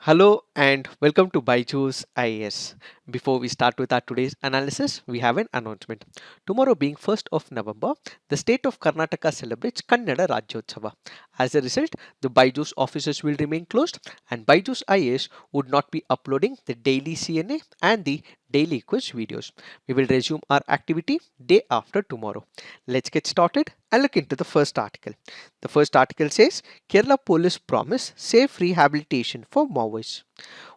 Hello and welcome to Byju's IAS. Before we start with our today's analysis, we have an announcement. Tomorrow being 1st of November, the state of Karnataka celebrates Kannada Rajyotsava. As a result, the Byju's offices will remain closed and Byju's IAS would not be uploading the daily CNA and the daily quiz videos. We will resume our activity day after tomorrow. Let's get started and look into the first article. The first article says Kerala police promise safe rehabilitation for Maoists.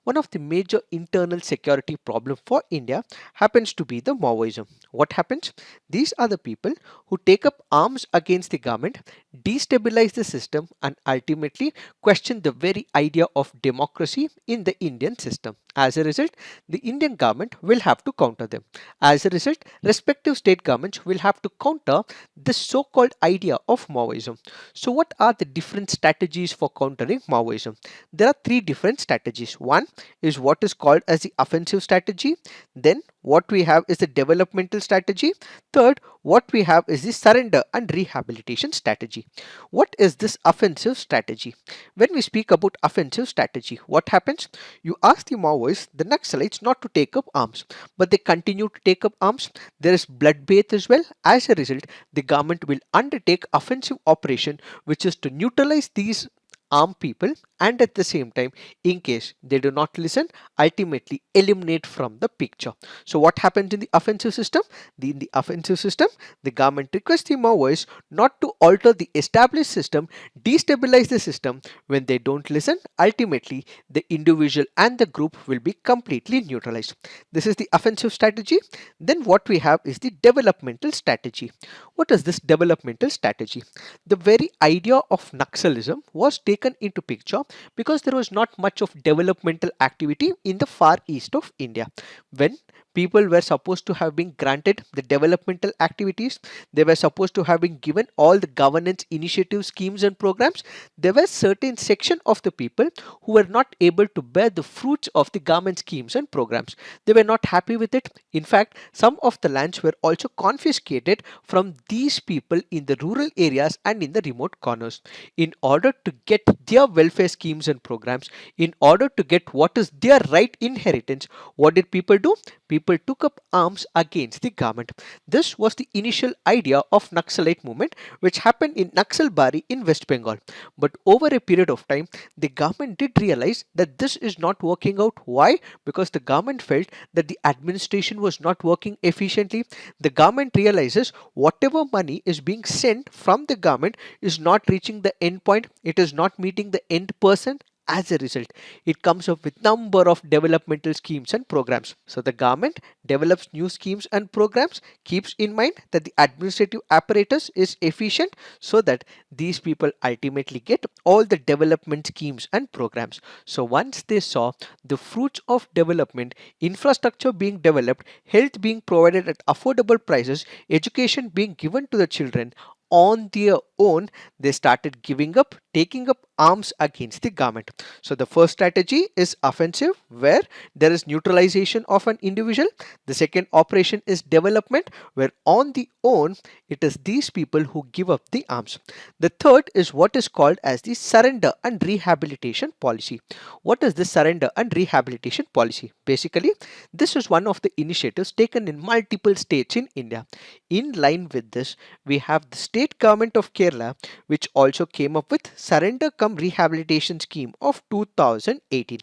One of the major internal security problem for India happens to be the Maoism. What happens? These are the people who take up arms against the government, destabilize the system and ultimately question the very idea of democracy in the Indian system. As a result, the Indian government will have to counter them. As a result, respective state governments will have to counter this so-called idea of Maoism. So what are the different strategies for countering Maoism? There are three different strategies. One is what is called as the offensive strategy. Then what we have is the developmental strategy. Third, what we have is the surrender and rehabilitation strategy. What is this offensive strategy? When we speak about offensive strategy, what happens? You ask the Maoists, the Naxalites, not to take up arms, but they continue to take up arms. There is bloodbath as well. As a result, the government will undertake offensive operation, which is to neutralize these armed people and at the same time, in case they do not listen, ultimately eliminate from the picture. So what happens in the offensive system? In the offensive system, the government requests the Maoists not to alter the established system, destabilize the system. When they don't listen, ultimately the individual and the group will be completely neutralized. This is the offensive strategy. Then what we have is the developmental strategy. What is this developmental strategy? The very idea of Naxalism was taken into picture because there was not much of developmental activity in the far east of India. When people were supposed to have been granted the developmental activities, they were supposed to have been given all the governance initiative schemes and programs, there were certain section of the people who were not able to bear the fruits of the government schemes and programs. They were not happy with it. In fact, some of the lands were also confiscated from these people in the rural areas and in the remote corners. In order to get their welfare schemes and programs, in order to get what is their right inheritance, what did people do? People took up arms against the government. This was the initial idea of Naxalite movement, which happened in Naxalbari in West Bengal. But over a period of time, the government did realize that this is not working out. Why? Because the government felt that the administration was not working efficiently. The government realizes whatever money is being sent from the government is not reaching the end point, it is not meeting the end person. As a result, it comes up with number of developmental schemes and programs. So the government develops new schemes and programs, keeps in mind that the administrative apparatus is efficient so that these people ultimately get all the development schemes and programs. So once they saw the fruits of development, infrastructure being developed, health being provided at affordable prices, education being given to the children on their own, they started giving up, taking up arms against the government. So the first strategy is offensive, where there is neutralization of an individual. The second operation is development, where on the own it is these people who give up the arms. The third is what is called as the surrender and rehabilitation policy. What is the surrender and rehabilitation policy? Basically, this is one of the initiatives taken in multiple states in India. In line with this, we have the state government of Kerala, which also came up with surrender come rehabilitation scheme of 2018.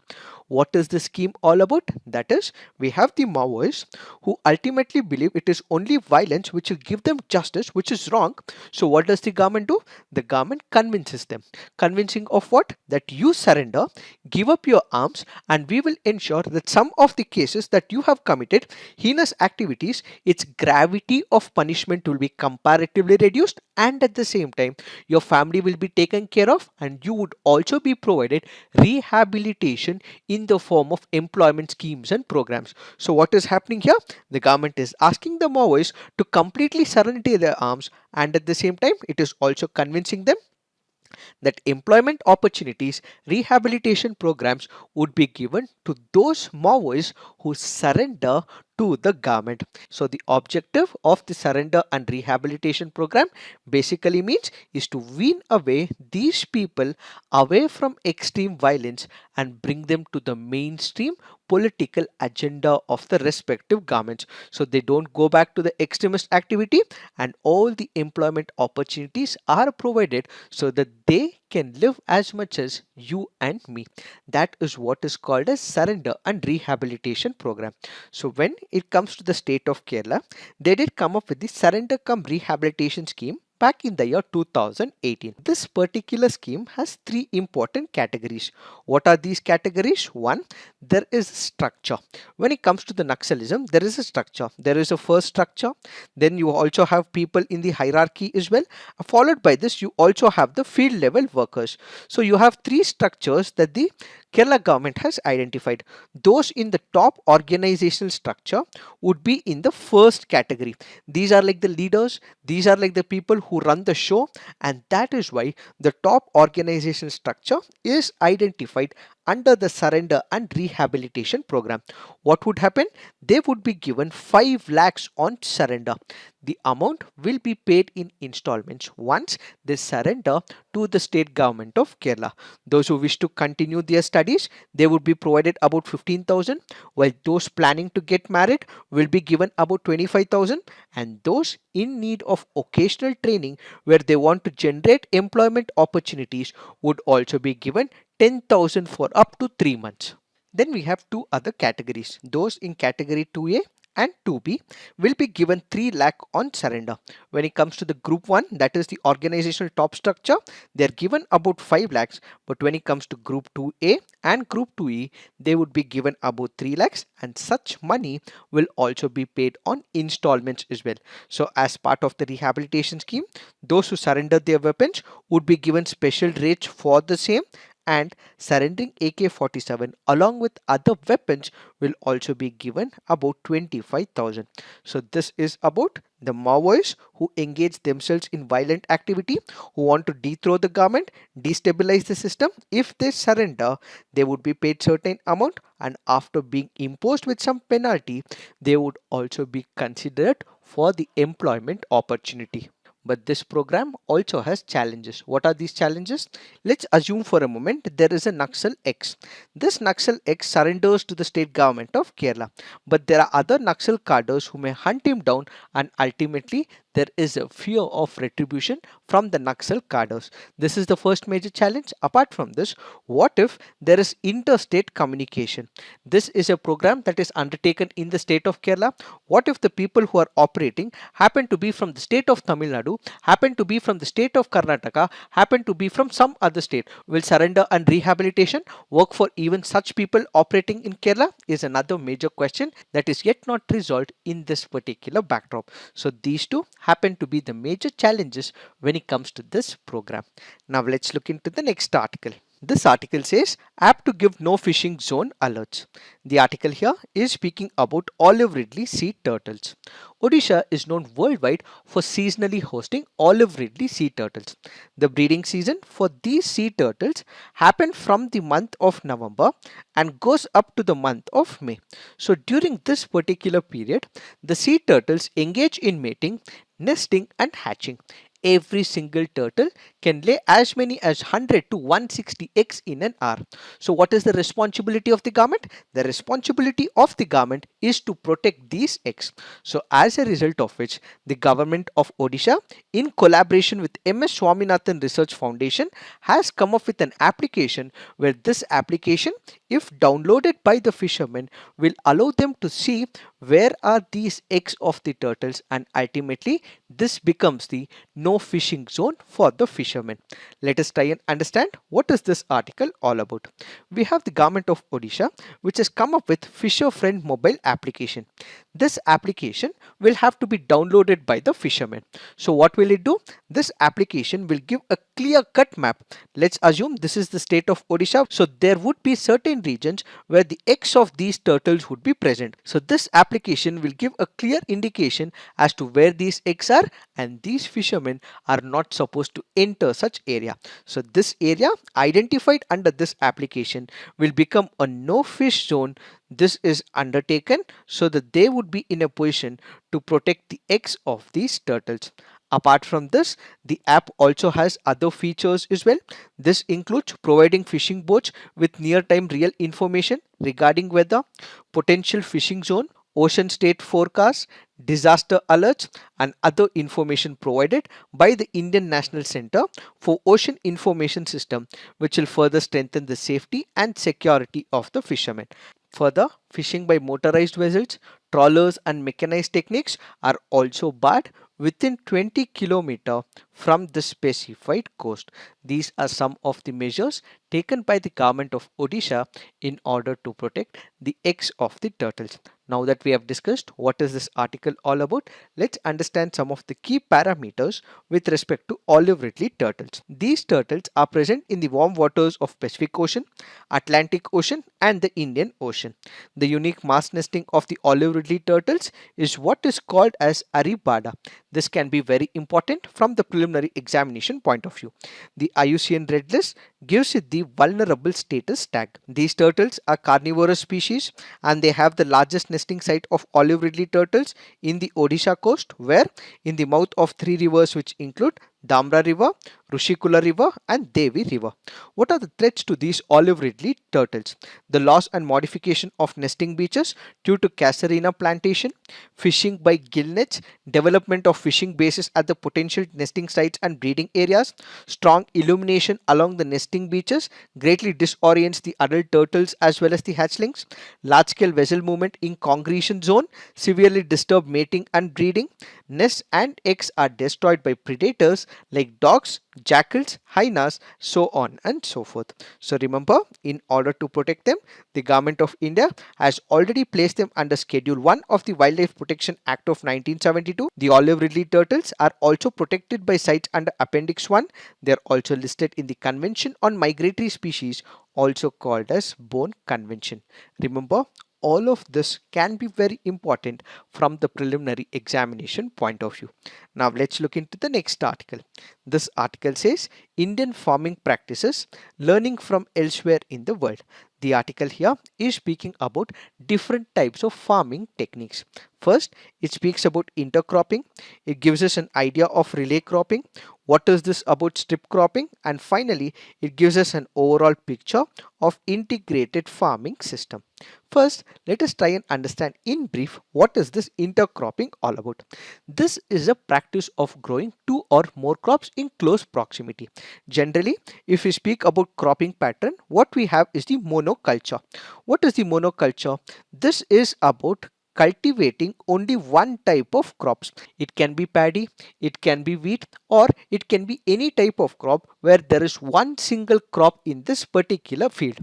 What is the scheme all about? That is, we have the Maoists who ultimately believe it is only violence which will give them justice, which is wrong. So what does the government do? The government convinces them. Convincing of what? That you surrender, give up your arms, and we will ensure that some of the cases that you have committed heinous activities, its gravity of punishment will be comparatively reduced, and at the same time your family will be taken care of and you would also be provided rehabilitation in the form of employment schemes and programs. So what is happening here? The government is asking the Maoists to completely surrender their arms, and at the same time it is also convincing them that employment opportunities, rehabilitation programs would be given to those Maoists who surrender to the government. So the objective of the surrender and rehabilitation program basically means is to wean away these people away from extreme violence and bring them to the mainstream political agenda of the respective governments, so they don't go back to the extremist activity, and all the employment opportunities are provided so that they can live as much as you and me. That is what is called a surrender and rehabilitation program. So when it comes to the state of Kerala, they did come up with the surrender cum rehabilitation scheme back in the year 2018. This particular scheme has three important categories. What are these categories? One, there is structure. When it comes to the Naxalism, there is a structure. There is a first structure. Then you also have people in the hierarchy as well. Followed by this, you also have the field level workers. So you have three structures that the Kerala government has identified. Those in the top organizational structure would be in the first category. These are like the leaders, these are like the people who run the show, and that is why the top organizational structure is identified under the surrender and rehabilitation program. What would happen? They would be given 5 lakhs on surrender. The amount will be paid in installments once they surrender to the state government of Kerala. Those who wish to continue their studies, they would be provided about 15,000, while those planning to get married will be given about 25,000, and those in need of occasional training where they want to generate employment opportunities would also be given 10,000 for up to 3 months. Then we have two other categories. Those in category 2A and 2B will be given 3 lakh on surrender. When it comes to the group 1, that is the organizational top structure, they are given about 5 lakhs, but when it comes to group 2A and group 2E, they would be given about 3 lakhs, and such money will also be paid on installments as well. So as part of the rehabilitation scheme, those who surrender their weapons would be given special rates for the same, and surrendering AK-47 along with other weapons will also be given about 25,000. So this is about the Maoists who engage themselves in violent activity, who want to dethrone the government, destabilize the system. If they surrender, they would be paid certain amount, and after being imposed with some penalty, they would also be considered for the employment opportunity. But this program also has challenges. What are these challenges? Let's assume for a moment there is a Naxal X. This Naxal X surrenders to the state government of Kerala, but there are other Naxal cadres who may hunt him down, and ultimately there is a fear of retribution from the Naxal cadres. This is the first major challenge. Apart from this, what if there is interstate communication? This is a program that is undertaken in the state of Kerala. What if the people who are operating happen to be from the state of Tamil Nadu, happen to be from the state of Karnataka, happen to be from some other state? Will surrender and rehabilitation work for even such people operating in Kerala? Is another major question that is yet not resolved in this particular backdrop. So these two happen to be the major challenges when it comes to this program. Now let's look into the next article. This article says app to give no fishing zone alerts. The article here is speaking about olive ridley sea turtles. Odisha is known worldwide for seasonally hosting olive ridley sea turtles. The breeding season for these sea turtles happens from the month of November and goes up to the month of May. So during this particular period, the sea turtles engage in mating, nesting and hatching. Every single turtle can lay as many as 100 to 160 eggs in an hour. So what is the responsibility of the government? The responsibility of the government is to protect these eggs. So as a result of which, the government of Odisha, in collaboration with MS Swaminathan Research Foundation, has come up with an application where this application, if downloaded by the fishermen, will allow them to see where are these eggs of the turtles, and ultimately this becomes the no fishing zone for the fishermen. Let us try and understand what is this article all about. We have the government of Odisha which has come up with Fisher Friend mobile application. This application will have to be downloaded by the fishermen. So what will it do? This application will give a clear cut map. Let's assume this is the state of Odisha. So there would be certain regions where the eggs of these turtles would be present. So this application will give a clear indication as to where these eggs are, and these fishermen are not supposed to enter such area. So this area identified under this application will become a no fish zone. This is undertaken so that they would be in a position to protect the eggs of these turtles. Apart from this, the app also has other features as well. This includes providing fishing boats with near-time real information regarding weather, potential fishing zone, ocean state forecast, disaster alerts, and other information provided by the Indian National Center for Ocean Information System, which will further strengthen the safety and security of the fishermen. Further, fishing by motorized vessels, trawlers, and mechanized techniques are also barred within 20 km from the specified coast. These are some of the measures taken by the government of Odisha in order to protect the eggs of the turtles. Now that we have discussed what is this article all about, let's understand some of the key parameters with respect to olive ridley turtles. These turtles are present in the warm waters of Pacific Ocean, Atlantic Ocean, and the Indian Ocean. The unique mass nesting of the olive ridley turtles is what is called as Aribada. This can be very important from the preliminary examination point of view. The IUCN Red List gives it the vulnerable status tag. These turtles are carnivorous species and they have the largest nesting site of olive ridley turtles in the Odisha coast, where in the mouth of three rivers which include Damra River, Rushikula River, and Devi River. What are the threats to these olive ridley turtles? The loss and modification of nesting beaches due to Casuarina plantation, fishing by gill nets, development of fishing bases at the potential nesting sites and breeding areas, strong illumination along the nesting beaches greatly disorients the adult turtles as well as the hatchlings, large scale vessel movement in congregation zone severely disturb mating and breeding, nests and eggs are destroyed by predators like dogs, jackals, hyenas, so on and so forth. So remember, in order to protect them, the Government of India has already placed them under Schedule 1 of the Wildlife Protection Act of 1972. The olive ridley turtles are also protected by sites under Appendix 1. They are also listed in the Convention on Migratory Species, also called as Bone Convention. Remember, all of this can be very important from the preliminary examination point of view. Now let's look into the next article. This article says Indian farming practices, learning from elsewhere in the world. The article here is speaking about different types of farming techniques. First, it speaks about intercropping. It gives us an idea of relay cropping. What is this about strip cropping? And finally, it gives us an overall picture of integrated farming system. First, let us try and understand in brief what is this intercropping all about. This is a practice of growing two or more crops in close proximity. Generally, if we speak about cropping pattern, what we have is the monoculture. What is the monoculture? This is about cultivating only one type of crops. It can be paddy, it can be wheat, or it can be any type of crop where there is one single crop in this particular field.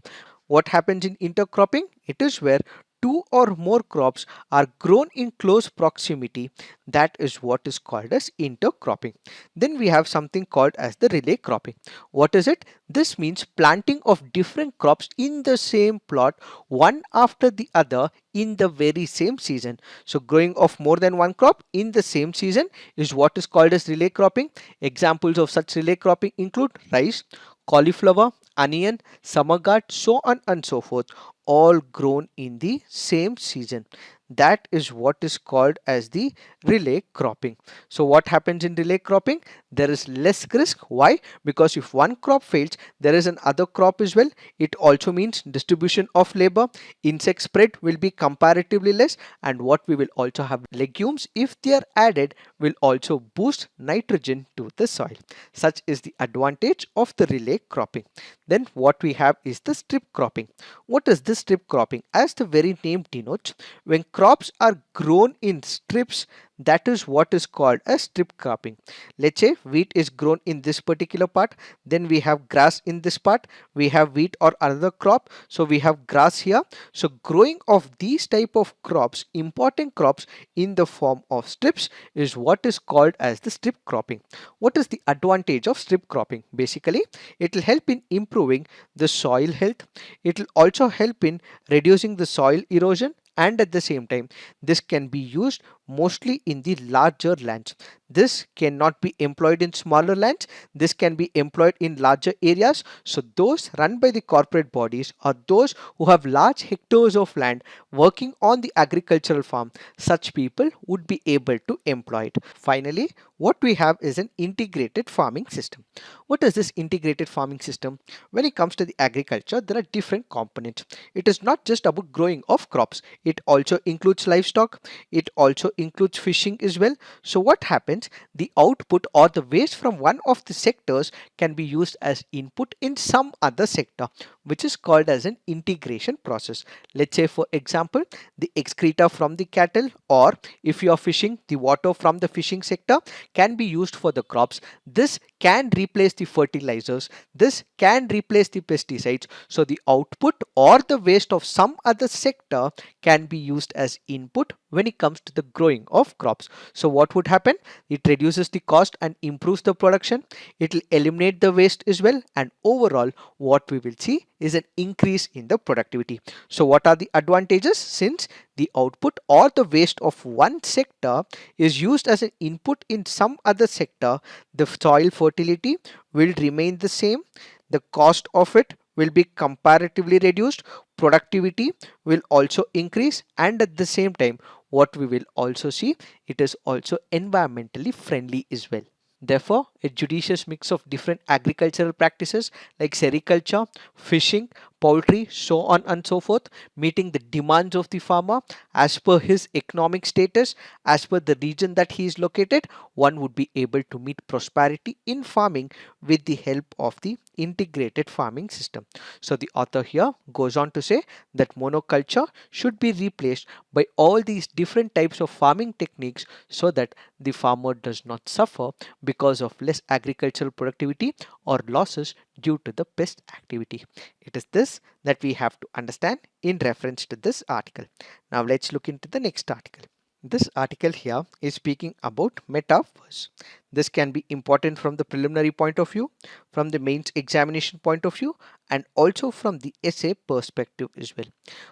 What happens in intercropping? It is where two or more crops are grown in close proximity. That is what is called as intercropping. Then we have something called as the relay cropping. What is it? This means planting of different crops in the same plot, one after the other in the very same season. So growing of more than one crop in the same season is what is called as relay cropping. Examples of such relay cropping include rice, cauliflower, onion, summer gourd, so on and so forth, all grown in the same season. That is what is called as the relay cropping. So what happens in relay cropping? There is less risk. Why? Because if one crop fails, there is another crop as well. It also means distribution of labor. Insect spread will be comparatively less, and what we will also have legumes, if they are added, will also boost nitrogen to the soil. Such is the advantage of the relay cropping. Then what we have is the strip cropping. What is this strip cropping? As the very name denotes, when crops are grown in strips, That is what is called as strip cropping. Let's say wheat is grown in this particular part, then we have grass in this part, we have wheat or another crop, so we have grass here. So growing of these type of crops, important crops, in the form of strips is what is called as the strip cropping. What is the advantage of strip cropping? Basically, it will help in improving the soil health. It will also help in reducing the soil erosion, and at the same time this can be used mostly in the larger lands. This cannot be employed in smaller lands. This can be employed in larger areas. So those run by the corporate bodies or those who have large hectares of land working on the agricultural farm, such people would be able to employ it. Finally, what we have is an integrated farming system. What is this integrated farming system? When it comes to the agriculture, there are different components. It is not just about growing of crops. It also includes livestock. It also includes fishing as well. So what happens? The output or the waste from one of the sectors can be used as input in some other sector, which is called as an integration process. Let's say, for example, the excreta from the cattle, or if you are fishing, the water from the fishing sector can be used for the crops. This can replace the fertilizers. This can replace the pesticides. So the output or the waste of some other sector can be used as input when it comes to the growing of crops. So what would happen? It reduces the cost and improves the production. It will eliminate the waste as well, and overall what we will see is an increase in the productivity. So what are the advantages? Since the output or the waste of one sector is used as an input in some other sector, the soil fertility will remain the same, the cost of it will be comparatively reduced, productivity will also increase, and at the same time what we will also see, it is also environmentally friendly as well. Therefore, a judicious mix of different agricultural practices like sericulture, fishing, poultry, so on and so forth, meeting the demands of the farmer as per his economic status, as per the region that he is located, one would be able to meet prosperity in farming with the help of the integrated farming system. So the author here goes on to say that monoculture should be replaced by all these different types of farming techniques so that the farmer does not suffer because of less agricultural productivity or losses due to the pest activity. It is this that we have to understand in reference to this article. Now let's look into the next article. This article here is speaking about metaverse. This can be important from the preliminary point of view, from the mains examination point of view, and also from the essay perspective as well.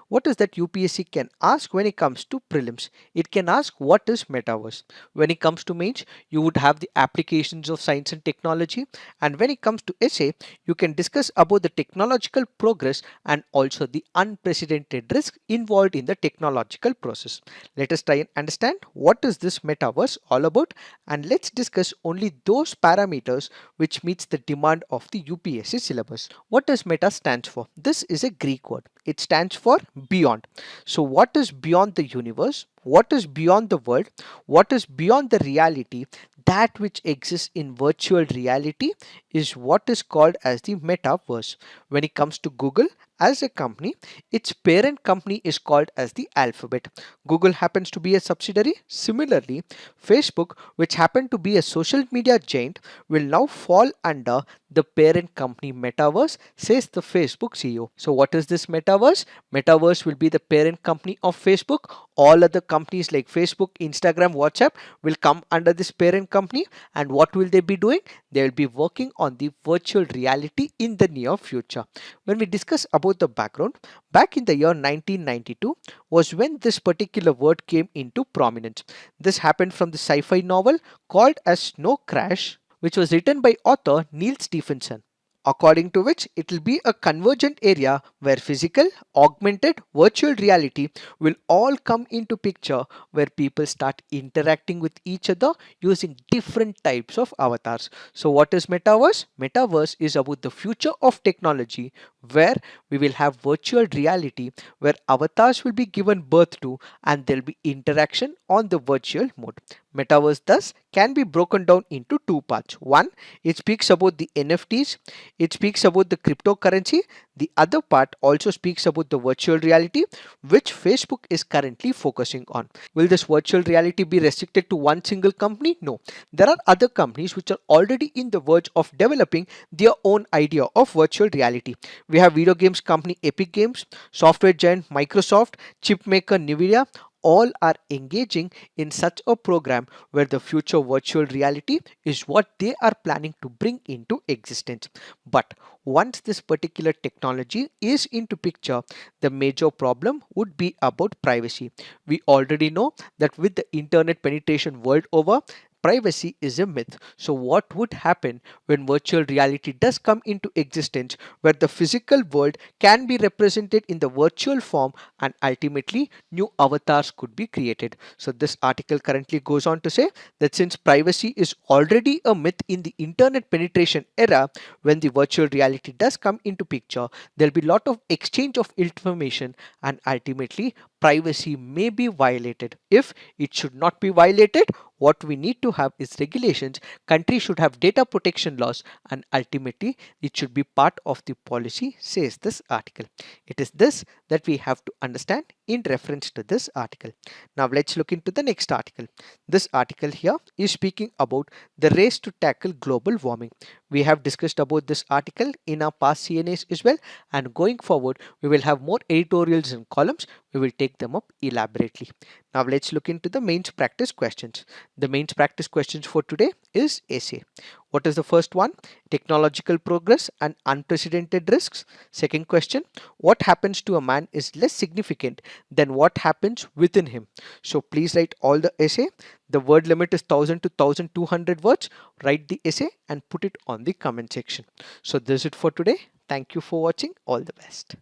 What is that UPSC can ask when it comes to prelims? It can ask what is metaverse. When it comes to mains, you would have the applications of science and technology, and when it comes to essay, you can discuss about the technological progress and also the unprecedented risk involved in the technological process. Let us try and understand what is this metaverse all about, and let's discuss only those parameters which meets the demand of the UPSC syllabus. What does meta stands for? This is a Greek word. It stands for beyond. So what is beyond the universe? What is beyond the world? What is beyond the reality? That which exists in virtual reality is what is called as the metaverse. When it comes to Google as a company, its parent company is called as the Alphabet. Google happens to be a subsidiary. Similarly, Facebook, which happened to be a social media giant, will now fall under the parent company Metaverse, says the Facebook CEO. So what is this Metaverse? Metaverse will be the parent company of Facebook. All other companies like Facebook, Instagram, WhatsApp will come under this parent company, and what will they be doing? They will be working on the virtual reality in the near future. When we discuss about the background, back in the year 1992 was when this particular word came into prominence. This happened from the sci-fi novel called as Snow Crash, which was written by author Neil Stephenson, according to which it will be a convergent area where physical, augmented, virtual reality will all come into picture, where people start interacting with each other using different types of avatars. So what is metaverse? Metaverse is about the future of technology where we will have virtual reality where avatars will be given birth to and there'll be interaction on the virtual mode. Metaverse thus can be broken down into two parts. One, it speaks about the NFTs, it speaks about the cryptocurrency. The other part also speaks about the virtual reality, which Facebook is currently focusing on. Will this virtual reality be restricted to one single company? No. There are other companies which are already in the verge of developing their own idea of virtual reality. We have video games company Epic Games, software giant Microsoft, chip maker Nvidia, all are engaging in such a program where the future virtual reality is what they are planning to bring into existence. But once this particular technology is into picture, the major problem would be about privacy. We already know that with the internet penetration world over, privacy is a myth. So what would happen when virtual reality does come into existence where the physical world can be represented in the virtual form and ultimately new avatars could be created? So this article currently goes on to say that since privacy is already a myth in the internet penetration era, when the virtual reality does come into picture, there'll be a lot of exchange of information and ultimately privacy may be violated. If it should not be violated, what we need to have is regulations. Countries should have data protection laws and ultimately it should be part of the policy, says this article. It is this that we have to understand in reference to this article. Now let's look into the next article. This article here is speaking about the race to tackle global warming. We have discussed about this article in our past CNAs as well, and going forward we will have more editorials and columns. We will take them up elaborately. Now let's look into the mains practice questions. The mains practice questions for today is essay. What is the first one? Technological progress and unprecedented risks. Second question, what happens to a man is less significant than what happens within him. So please write all the essay. The word limit is 1000 to 1200 words. Write the essay and put it on the comment section. So this is it for today. Thank you for watching. All the best.